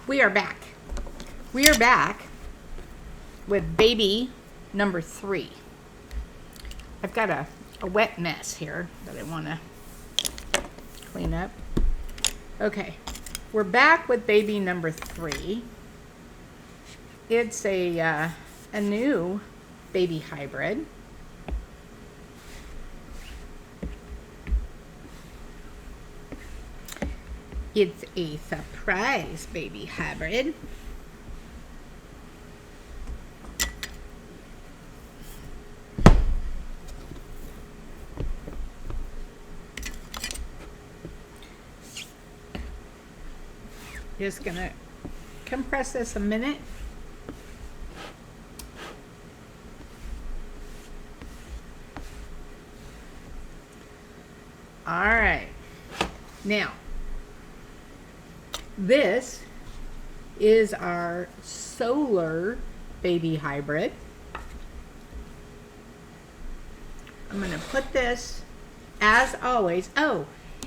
We are back. We are back with baby number 3. I've got a wet mess here that I want to clean up. Okay, we're back with baby number 3. It's a new baby hybrid. It's a surprise baby hybrid. Just gonna compress this a minute. All right, now this is our solar baby hybrid. I'm going to put this, as always. Oh,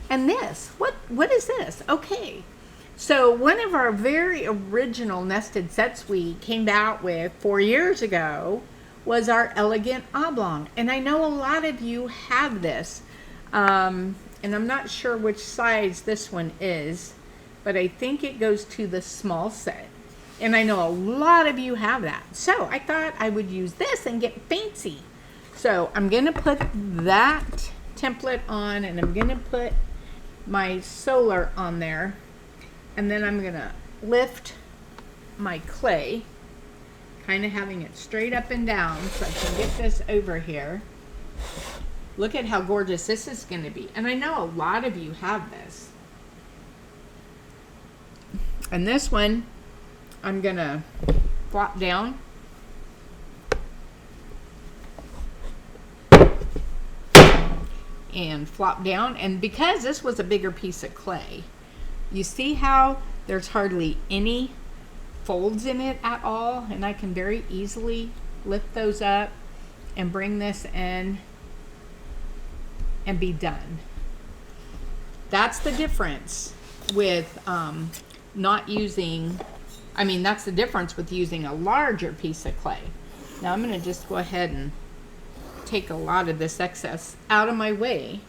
and this, what is this? Okay, so one of our very original nested sets we came out with 4 years ago was our elegant oblong. And I know a lot of you have this, and I'm not sure which size this one is, but I think it goes to the small set. And I know a lot of you have that. So I thought I would use this and get fancy. So I'm going to put that template on, and I'm going to put my solar on there. And then I'm going to lift my clay, kind of having it straight up and down so I can get this over here. Look at how gorgeous this is going to be. And I know a lot of you have this. And this one, I'm going to flop down. And flop down. And because this was a bigger piece of clay, you see how there's hardly any folds in it at all? And I can very easily lift those up and bring this in and be done. That's the difference with not using, that's the difference with using a larger piece of clay. Now I'm going to just go ahead and take a lot of this excess out of my way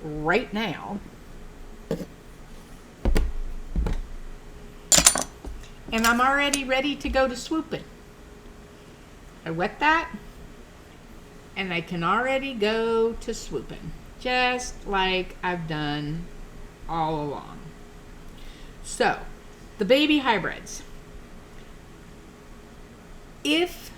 right now. And I'm already ready to go to swooping. I wet that, and I can already go to swooping, just like I've done all along. So, the baby hybrids. If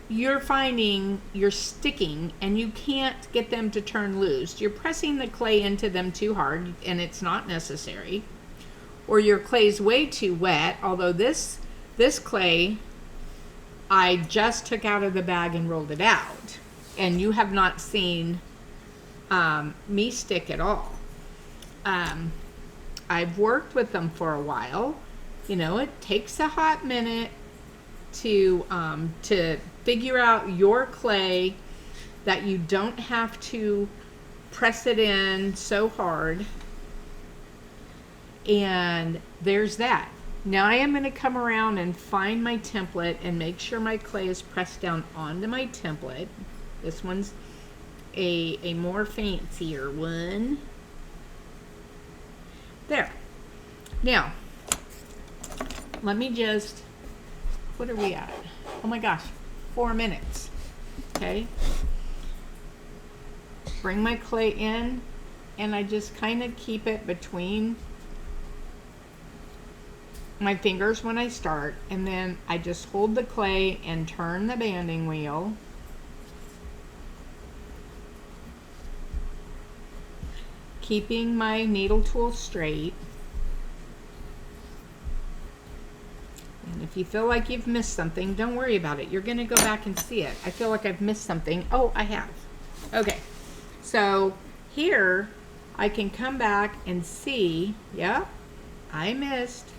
you're finding you're sticking and you can't get them to turn loose, you're pressing the clay into them too hard and it's not necessary, or your clay's way too wet, although this clay I just took out of the bag and rolled it out, and you have not seen me stick at all. I've worked with them for a while. You know, it takes a hot minute to figure out your clay that you don't have to press it in so hard. And there's that. Now I am going to come around and find my template and make sure my clay is pressed down onto my template. This one's a more fancier one. There. Now, let me just, what are we at? Oh my gosh, 4 minutes. Okay. Bring my clay in, and I just kind of keep it between my fingers when I start, and then I just hold the clay and turn the banding wheel. Keeping my needle tool straight. And if you feel like you've missed something, don't worry about it. You're going to go back and see it. I feel like I've missed something. Oh, I have. Okay. So here I can come back and see, yeah, I missed.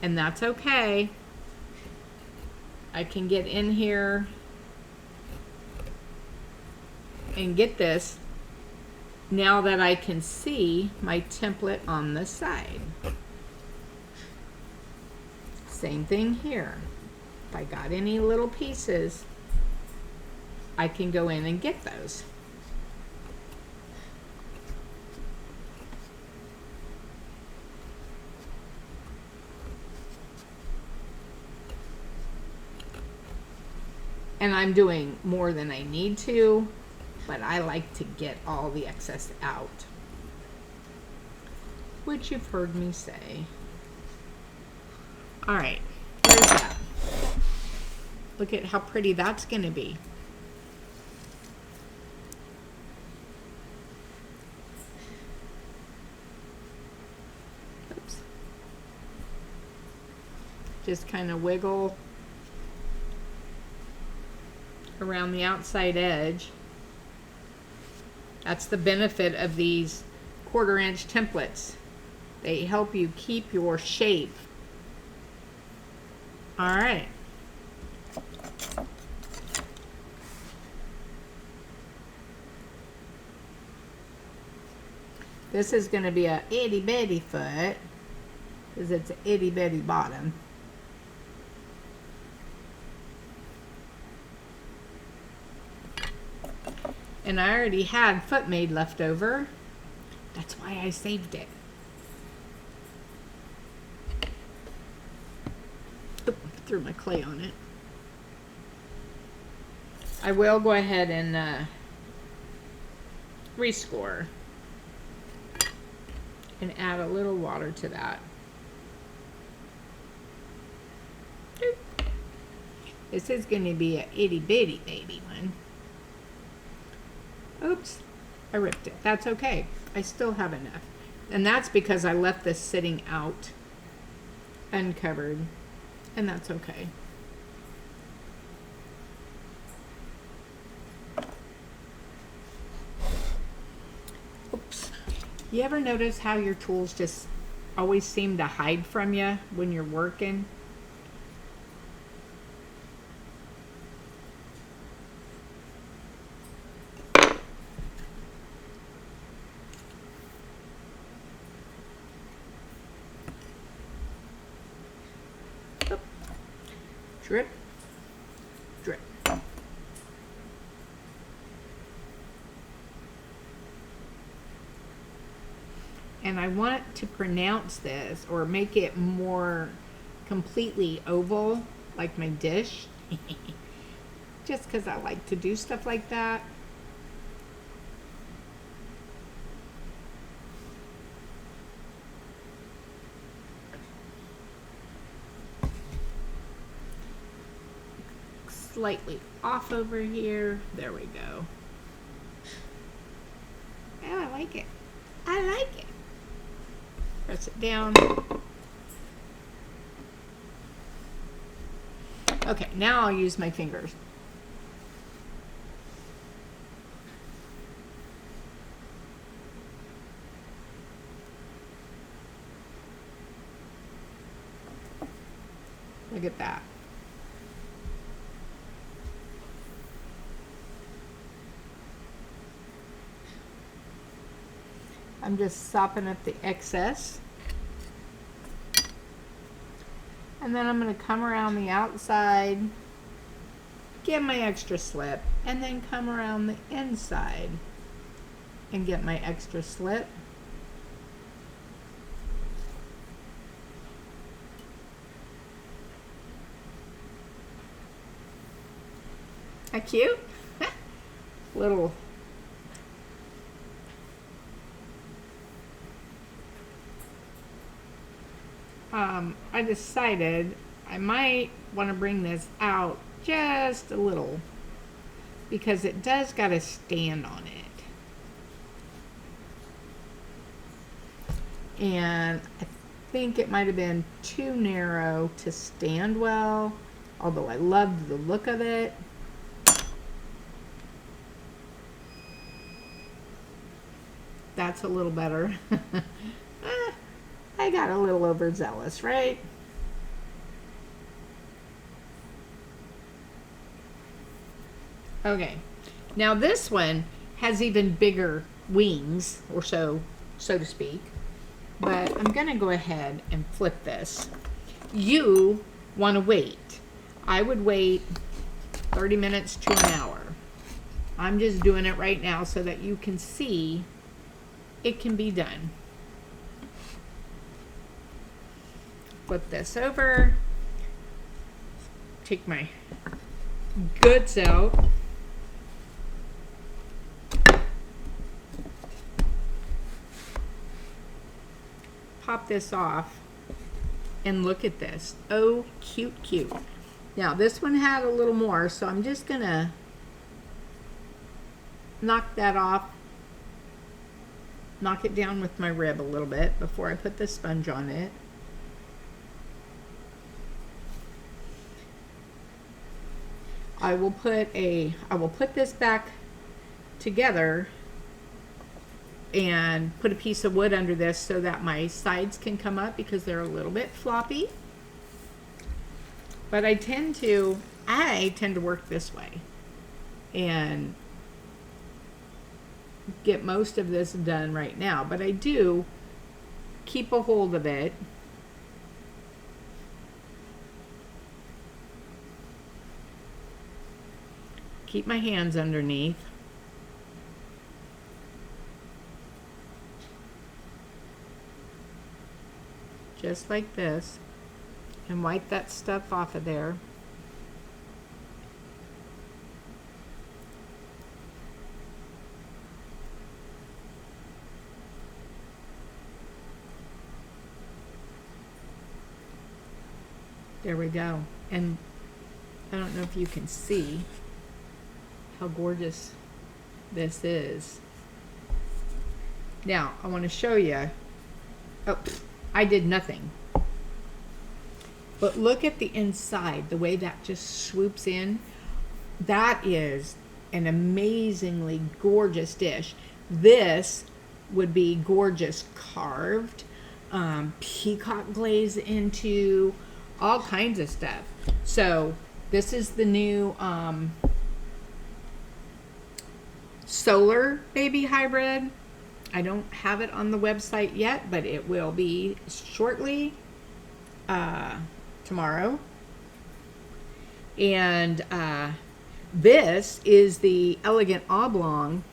And that's okay. I can get in here and get this now that I can see my template on the side. Same thing here. If I got any little pieces, I can go in and get those. And I'm doing more than I need to, but I like to get all the excess out, which you've heard me say. All right, there's that. Look at how pretty that's going to be. Oops. Just kind of wiggle around the outside edge. That's the benefit of these 1/4 inch templates. They help you keep your shape. All right. This is going to be a itty bitty foot because it's an itty bitty bottom. And I already had foot made left over. That's why I saved it. Oop, threw my clay on it. I will go ahead and rescore and add a little water to that. This is going to be a itty bitty baby one. Oops, I ripped it. That's okay. I still have enough. And that's because I left this sitting out uncovered, and that's okay. Oops. You ever notice how your tools just always seem to hide from you when you're working? Drip, drip. And I want to pronounce this or make it more completely oval, like my dish. Just because I like to do stuff like that. Slightly off over here. There we go. Oh, I like it. I like it. Press it down. Okay, now I'll use my fingers. Look at that. I'm just sopping up the excess. And then I'm going to come around the outside, get my extra slip, and then come around the inside and get my extra slip. How cute? Little I decided I might want to bring this out just a little because it does got to stand on it. And I think it might have been too narrow to stand well, although I loved the look of it. That's a little better. I got a little overzealous, right? Okay, now this one has even bigger wings, or so to speak, but I'm gonna go ahead and flip this. you want to wait. I would wait 30 minutes to an hour. I'm just doing it right now so that you can see it can be done. Flip this over. Take my goods out. Pop this off and look at this. Oh, cute, cute. Now this one had a little more, so I'm just gonna knock that off, knock it down with my rib a little bit before I put the sponge on it. I will put this back together and put a piece of wood under this so that my sides can come up because they're a little bit floppy. But I tend to work this way and get most of this done right now, but I do keep a hold of it. Keep my hands underneath. Just like this. And wipe that stuff off of there. There we go. And I don't know if you can see how gorgeous this is. Now, I want to show you. Oh, I did nothing. But look at the inside, the way that just swoops in. That is an amazingly gorgeous dish. This would be gorgeous carved, peacock glaze into, all kinds of stuff. So this is the new solar baby hybrid. I don't have it on the website yet, but it will be shortly, tomorrow. And this is the elegant oblong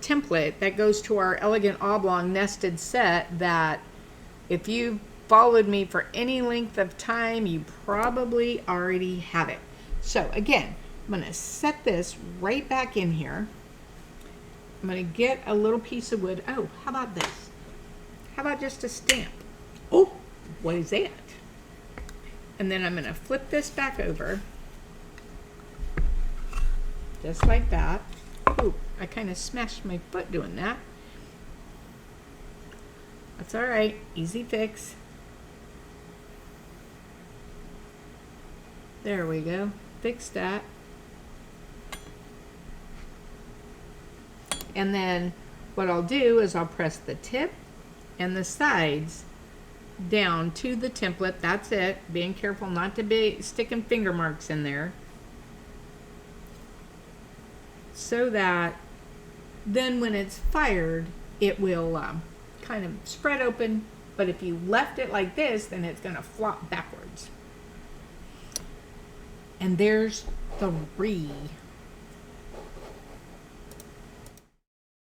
template that goes to our elegant oblong nested set that if you've followed me for any length of time, you probably already have it. So again, I'm going to set this right back in here. I'm going to get a little piece of wood. Oh, how about this? How about just a stamp? Oh, what is that? And then I'm going to flip this back over. Just like that. Ooh, I kind of smashed my foot doing that. That's all right. Easy fix. There we go. Fix that. And then what I'll do is I'll press the tip and the sides down to the template. That's it. Being careful not to be sticking finger marks in there. So that then when it's fired, it will kind of spread open. But if you left it like this, then it's going to flop backwards. And there's the